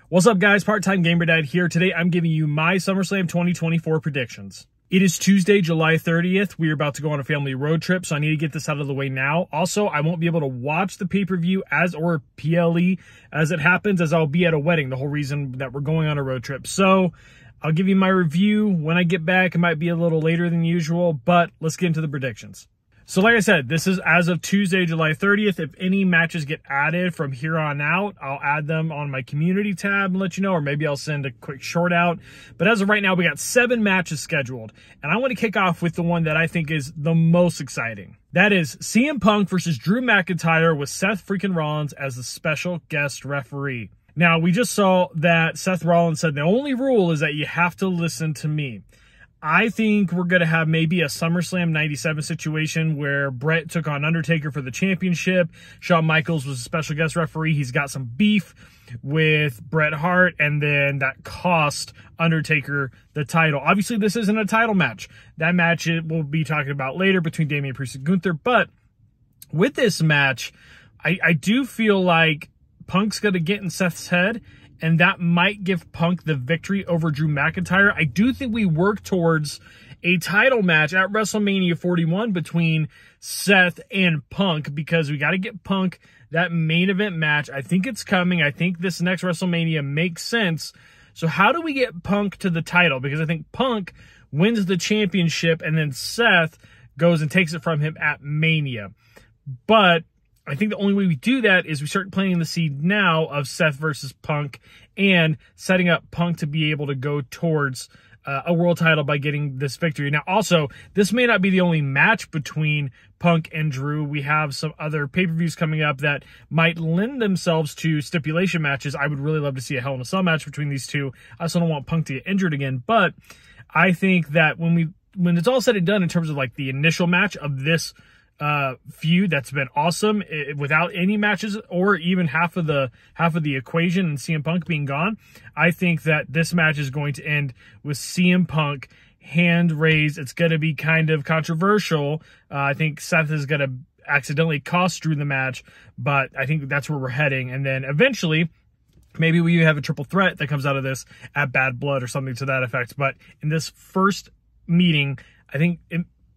What's up, guys? Part-time Gamer Dad here. Today, I'm giving you my SummerSlam 2024 predictions. It is Tuesday, July 30th. We are about to go on a family road trip, so I need to get this out of the way now. Also, I won't be able to watch the pay-per-view or PLE as it happens, as I'll be at a wedding, the whole reason that we're going on a road trip. So, I'll give you my review when I get back. It might be a little later than usual, but let's get into the predictions. So like I said, this is as of Tuesday, July 30th. If any matches get added from here on out, I'll add them on my community tab and let you know, or maybe I'll send a quick short out. But as of right now, we got 7 matches scheduled. And I want to kick off with the one that I think is the most exciting. That is CM Punk versus Drew McIntyre with Seth freaking Rollins as the special guest referee. Now, we just saw that Seth Rollins said the only rule is that you have to listen to me. I think we're going to have maybe a SummerSlam 97 situation where Brett took on Undertaker for the championship. Shawn Michaels was a special guest referee. He's got some beef with Bret Hart, and then that cost Undertaker the title. Obviously, this isn't a title match. That match we'll be talking about later between Damian Priest and Gunther. But with this match, I do feel like Punk's going to get in Seth's head, and that might give Punk the victory over Drew McIntyre. I do think we work towards a title match at WrestleMania 41 between Seth and Punk, because we got to get Punk that main event match. I think it's coming. I think this next WrestleMania makes sense. So how do we get Punk to the title? Because I think Punk wins the championship, and then Seth goes and takes it from him at Mania. But I think the only way we do that is we start planting the seed now of Seth versus Punk and setting up Punk to be able to go towards a world title by getting this victory. Now, also, this may not be the only match between Punk and Drew. We have some other pay-per-views coming up that might lend themselves to stipulation matches. I would really love to see a Hell in a Cell match between these two. I also don't want Punk to get injured again, but I think that when it's all said and done in terms of like the initial match of this feud that's been awesome, without any matches or even half of the equation and CM Punk being gone, I think that this match is going to end with CM Punk hand raised. It's going to be kind of controversial. I think Seth is going to accidentally cost Drew the match, but I think that's where we're heading. And then eventually, maybe we have a triple threat that comes out of this at Bad Blood or something to that effect. But in this first meeting, I think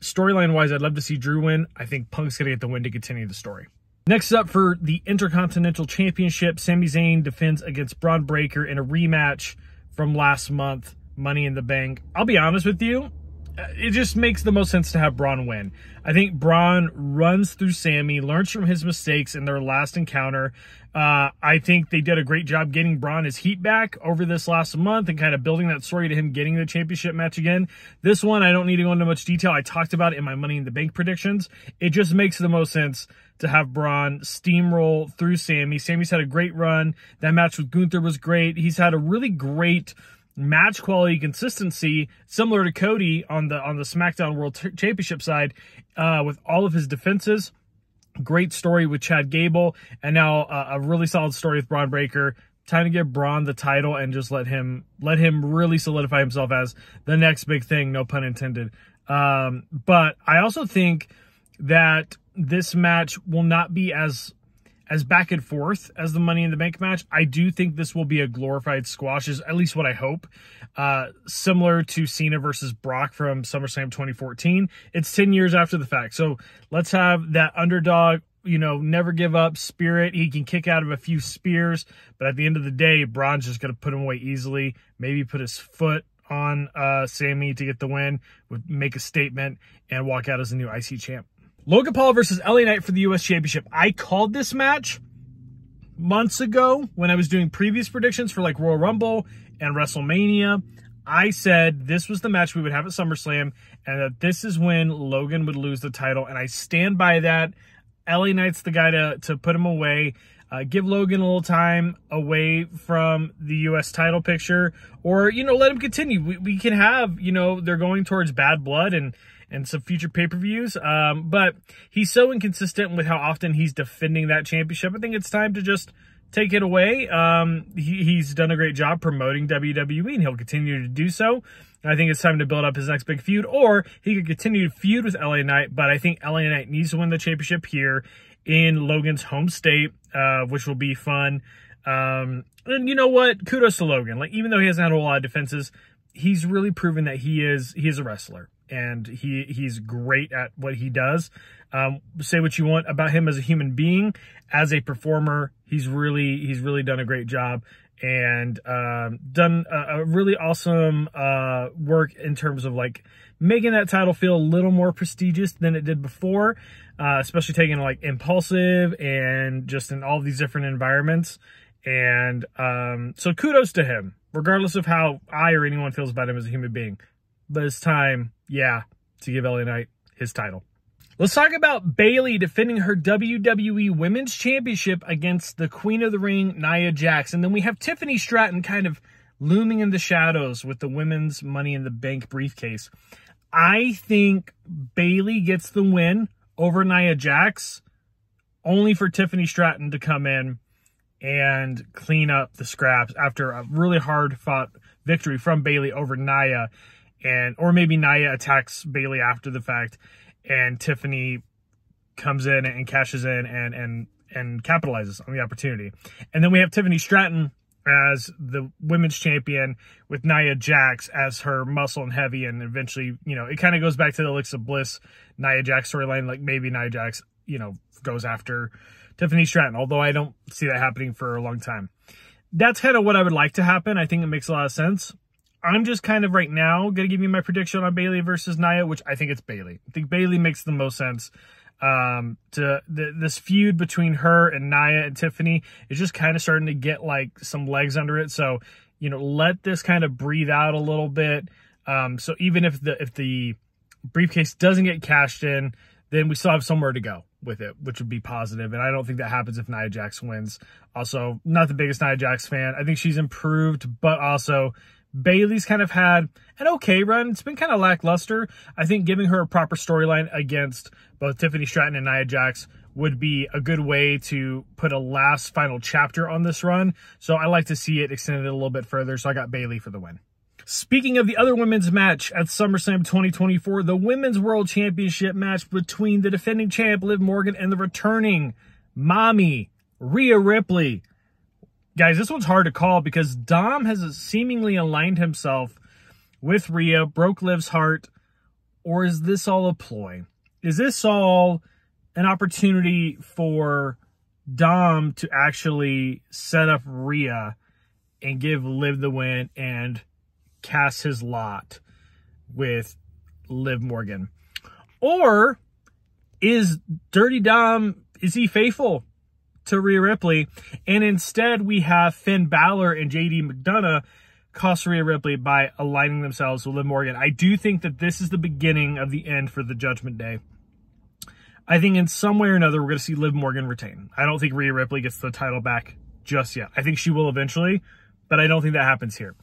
storyline-wise, I'd love to see Drew win. I think Punk's going to get the win to continue the story. Next up, for the Intercontinental Championship, Sami Zayn defends against Braun Breaker in a rematch from last month, Money in the Bank. I'll be honest with you, it just makes the most sense to have Braun win. I think Braun runs through Sami, learns from his mistakes in their last encounter. I think they did a great job getting Braun his heat back over this last month and kind of building that story to him getting the championship match again. This one, I don't need to go into much detail. I talked about it in my Money in the Bank predictions. It just makes the most sense to have Braun steamroll through Sami. Sami's had a great run. That match with Gunther was great. He's had a really great match quality consistency, similar to Cody on the SmackDown World Championship side, with all of his defenses. Great story with Chad Gable, and now a really solid story with Braun Breaker. Time to give Braun the title and just let him really solidify himself as the next big thing, no pun intended. But I also think that this match will not be as back and forth as the Money in the Bank match. I do think this will be a glorified squash, is at least what I hope. Similar to Cena versus Brock from SummerSlam 2014. It's 10 years after the fact. So let's have that underdog, never give up spirit. He can kick out of a few spears, but at the end of the day, Braun's just going to put him away easily. Maybe put his foot on Sami to get the win, would make a statement, and walk out as the new IC champ. Logan Paul versus LA Knight for the US Championship. I called this match months ago when I was doing previous predictions for like Royal Rumble and WrestleMania. I said this was the match we would have at SummerSlam, and that this is when Logan would lose the title, and I stand by that. LA Knight's the guy to put him away. Give Logan a little time away from the U.S. title picture, or, let him continue. We can have, they're going towards Bad Blood and some future pay-per-views. But he's so inconsistent with how often he's defending that championship. I think it's time to just take it away. He's done a great job promoting WWE, and he'll continue to do so. I think it's time to build up his next big feud, or he could continue to feud with LA Knight, but I think LA Knight needs to win the championship here in Logan's home state, which will be fun. And you know what? Kudos to Logan. Like, even though he hasn't had a lot of defenses, he's really proven that he is a wrestler, and he's great at what he does. Say what you want about him as a human being, as a performer, he's really done a great job, and done a really awesome work in terms of like making that title feel a little more prestigious than it did before, especially taking like Impulsive and just in all these different environments. And so kudos to him, regardless of how I or anyone feels about him as a human being. But it's time, yeah, to give LA Knight his title. Let's talk about Bayley defending her WWE Women's Championship against the Queen of the Ring, Nia Jax. And then we have Tiffany Stratton kind of looming in the shadows with the Women's Money in the Bank briefcase. I think Bayley gets the win over Nia Jax, only for Tiffany Stratton to come in and clean up the scraps after a really hard-fought victory from Bayley over Nia. Or maybe Nia attacks Bayley after the fact, and Tiffany comes in and cashes in and capitalizes on the opportunity. And then we have Tiffany Stratton as the women's champion with Nia Jax as her muscle and heavy, and eventually, you know, it kind of goes back to the Alexa Bliss Nia Jax storyline. Like, maybe Nia Jax, you know, goes after Tiffany Stratton, although I don't see that happening for a long time. That's kind of what I would like to happen. I think it makes a lot of sense. I'm just kind of right now going to give you my prediction on Bayley versus Nia, which I think it's Bayley. I think Bayley makes the most sense. This feud between her and Nia and Tiffany is just kind of starting to get like some legs under it. So, you know, let this kind of breathe out a little bit. So even if the briefcase doesn't get cashed in, then we still have somewhere to go with it, which would be positive. And I don't think that happens if Nia Jax wins. Also, not the biggest Nia Jax fan. I think she's improved, but also Bayley's kind of had an okay run. It's been kind of lackluster. I think giving her a proper storyline against both Tiffany Stratton and Nia Jax would be a good way to put a last final chapter on this run. So I like to see it extended a little bit further. So I got Bayley for the win. Speaking of the other women's match at SummerSlam 2024, the Women's World Championship match between the defending champ Liv Morgan and the returning mommy Rhea Ripley. Guys, this one's hard to call because Dom has seemingly aligned himself with Rhea, broke Liv's heart, or is this all a ploy? Is this all an opportunity for Dom to actually set up Rhea and give Liv the win and cast his lot with Liv Morgan? Or is Dirty Dom, is he faithful to Rhea Ripley, and instead we have Finn Balor and JD McDonough cost Rhea Ripley by aligning themselves with Liv Morgan? I do think that this is the beginning of the end for the Judgment Day. I think in some way or another we're going to see Liv Morgan retain. I don't think Rhea Ripley gets the title back just yet. I think she will eventually, but I don't think that happens here.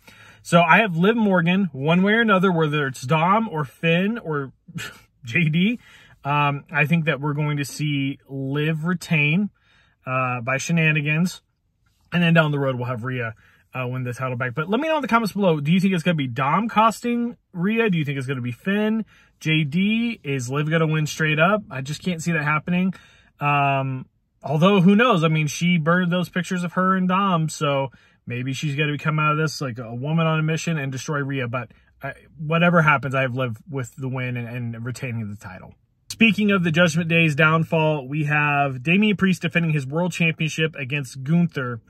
So I have Liv Morgan one way or another, whether it's Dom or Finn or JD. I think that we're going to see Liv retain by shenanigans, and then down the road we'll have Rhea win the title back. But let me know in the comments below, do you think it's going to be Dom costing Rhea? Do you think it's going to be Finn? JD? Is Liv going to win straight up? I just can't see that happening. Although, who knows? I mean, she burned those pictures of her and Dom, so maybe she's going to come out of this like a woman on a mission and destroy Rhea. But whatever happens, I have Liv with the win and retaining the title. Speaking of the Judgment Day's downfall, we have Damian Priest defending his World Championship against Gunther,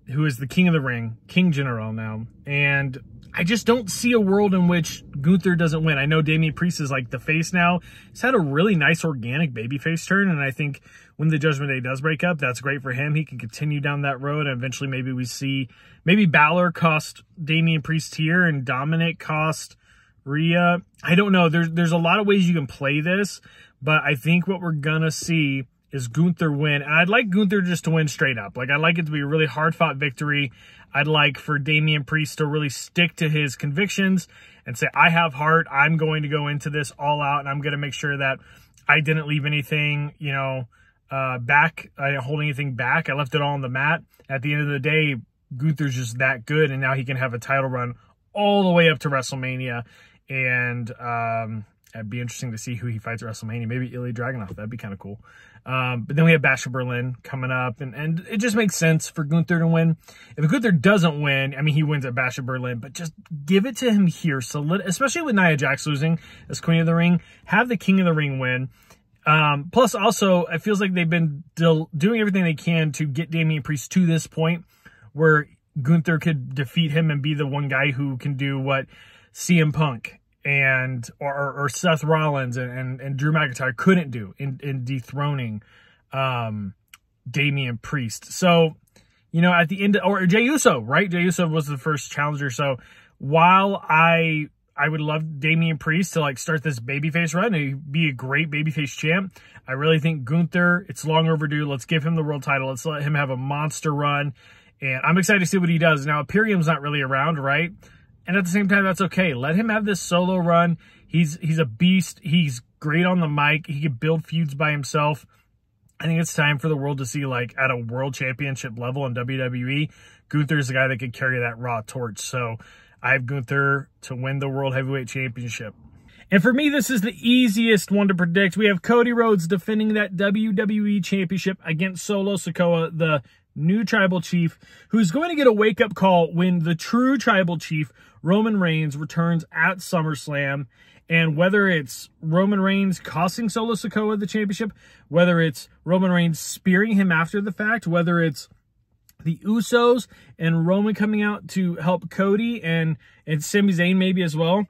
who is the King of the Ring, King General now. And I just don't see a world in which Gunther doesn't win. I know Damian Priest is like the face now. He's had a really nice organic babyface turn, and I think when the Judgment Day does break up, that's great for him. He can continue down that road, and eventually maybe we see, maybe Balor cost Damian Priest here and Dominic cost Rhea. I don't know. There's a lot of ways you can play this, but I think what we're gonna see is Gunther win. And I'd like Gunther just to win straight up. Like, I'd like it to be a really hard-fought victory. I'd like for Damian Priest to really stick to his convictions and say, I have heart. I'm going to go into this all out, and I'm going to make sure that I didn't leave anything, you know, back. I didn't hold anything back. I left it all on the mat. At the end of the day, Gunther's just that good, and now he can have a title run all the way up to WrestleMania. And It'd be interesting to see who he fights at WrestleMania. Maybe Ilya Dragunov. That'd be kind of cool. But then we have Bash of Berlin coming up, and it just makes sense for Gunther to win. If Gunther doesn't win, I mean, he wins at Bash of Berlin, but just give it to him here. Especially with Nia Jax losing as Queen of the Ring, have the King of the Ring win. Plus, also, it feels like they've been doing everything they can to get Damian Priest to this point where Gunther could defeat him and be the one guy who can do what CM Punk and or Seth Rollins and Drew McIntyre couldn't do in dethroning Damian Priest. So, you know, at the end, or Jey Uso, right? Jey Uso was the first challenger. So while I would love Damian Priest to like start this babyface run and be a great babyface champ, I really think Gunther, it's long overdue. Let's give him the world title. Let's let him have a monster run. And I'm excited to see what he does. Now, Imperium's not really around, right? And at the same time, that's okay. Let him have this solo run. He's a beast. He's great on the mic. He can build feuds by himself. I think it's time for the world to see, like, at a world championship level in WWE, Gunther's the guy that could carry that Raw torch. So I have Gunther to win the World Heavyweight Championship. And for me, this is the easiest one to predict. We have Cody Rhodes defending that WWE Championship against Solo Sikoa, the new tribal chief, who's going to get a wake-up call when the true tribal chief, Roman Reigns, returns at SummerSlam. And whether it's Roman Reigns costing Solo Sikoa the championship, whether it's Roman Reigns spearing him after the fact, whether it's the Usos and Roman coming out to help Cody and Sami Zayn maybe as well,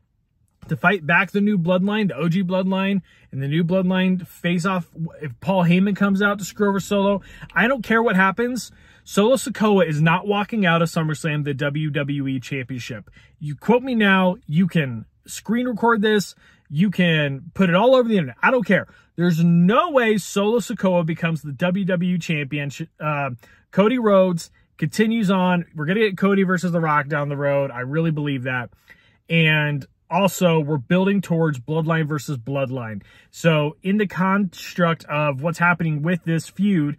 to fight back the new bloodline, the OG bloodline, and the new bloodline face off if Paul Heyman comes out to screw over Solo. I don't care what happens. Solo Sikoa is not walking out of SummerSlam the WWE Championship. You quote me now, you can screen record this, you can put it all over the internet. I don't care. There's no way Solo Sikoa becomes the WWE Champion. Cody Rhodes continues on. We're going to get Cody versus The Rock down the road. I really believe that. And also, we're building towards Bloodline versus Bloodline. So, in the construct of what's happening with this feud,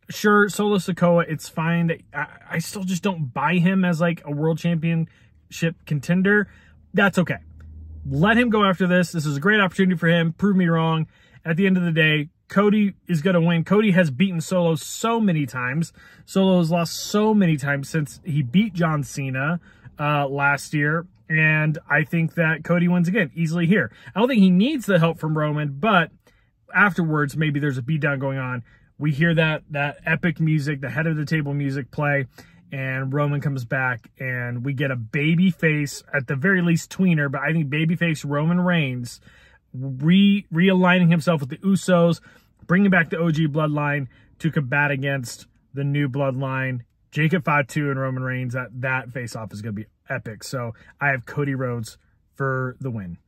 sure, Solo Sikoa, it's fine. That I still just don't buy him as like a world championship contender. That's okay. Let him go after this. This is a great opportunity for him. Prove me wrong. At the end of the day, Cody is going to win. Cody has beaten Solo so many times. Solo has lost so many times since he beat John Cena last year. And I think that Cody wins again, easily here. I don't think he needs the help from Roman, but afterwards, maybe there's a beatdown going on. We hear that epic music, the head of the table music play, and Roman comes back, and we get a babyface, at the very least tweener, but I think babyface Roman Reigns realigning himself with the Usos, bringing back the OG bloodline to combat against the new bloodline. Jacob Fatu and Roman Reigns, that face-off is going to be epic. So I have Cody Rhodes for the win.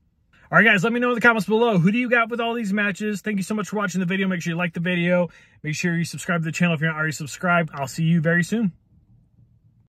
All right, guys, let me know in the comments below. Who do you got with all these matches? Thank you so much for watching the video. Make sure you like the video. Make sure you subscribe to the channel if you're not already subscribed. I'll see you very soon.